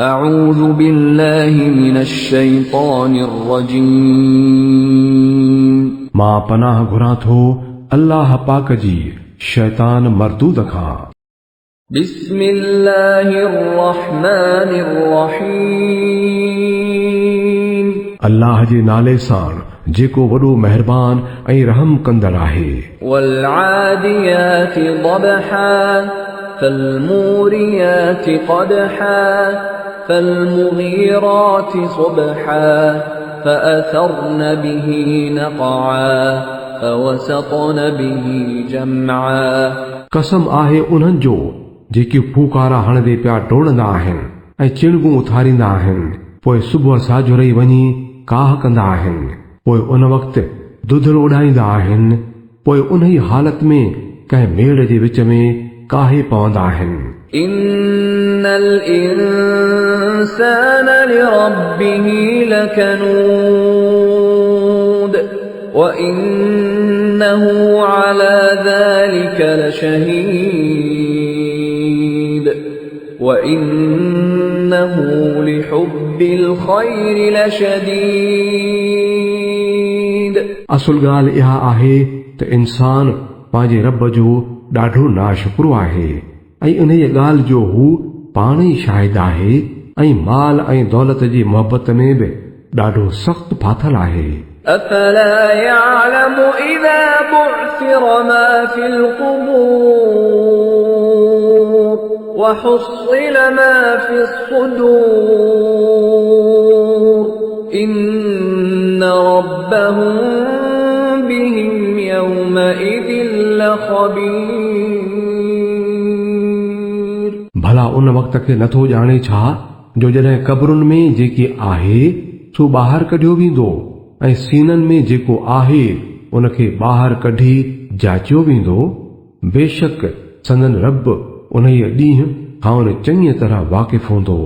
अऊज़ु बिल्लाहि मिनश शैतानिर रजीम। मां पनाह घुरां थो अल्लाह पाक जी शैतान मरदूद खां। बिस्मिल्लाहिर रहमानिर रहीम। अल्लाह जे नाले सां जेको वॾो मेहरबान ऐं रहम कंदड़ आहे। वल आदियाति ज़बहा फल्मूरियाति क़दहा फल्मुगीराति सुबहा फअथरन बिही नक़आ फवसतन बिही जमआ। कसम आहे उन्हनि जो जेके फूकारा हणंदे पिया डोड़ंदा आहिनि ऐं चिणगूं उथारींदा आहिनि, पोइ सुबुह साझुरई वञी काह कंदा आहिनि, पोइ उन वक़्तु दुधड़ उॾाईंदा आहिनि, पोइ उन ई हालत में कंहिं मेड़ जे विच में काहे पवंदा आहिनि। इन्नल इंसान लिरब्बिही लकनूद व इन्नहु अला ज़ालिक लशहीद व इन्नहु लिहुब्बिल खैरि लशदीद। असुल ॻाल्हि इहा आहे त इंसान पंहिंजे रब जो ॾाढो नाशुक्रो आहे ऐं इन ॻाल्हि जो हू पाण ई शाहिद आहे ऐं माल ऐं दौलत जी मोहबत में बि ॾाढो सख़्तु फाथल आहे। अफला यअलमु इज़ा बुअसिर मा फिल क़ुबूर व हुस्सिल मा फिस सुदूर इन्न रब्बहुम बिहिम यौमइज़िन लख़बीर। भला उन वक़्त खे नथो ॼाणे छा जो जॾहिं क़ब्रुनि में जेकी आहे सो ॿाहिरि कढियो वेंदो ऐं सीननि में जेको आहे उनखे ॿाहिरि कढी जाचियो वेंदो। बेशक संदन रब उन ॾींहं खां चङी तरह वाक़िफ़ हूंदो।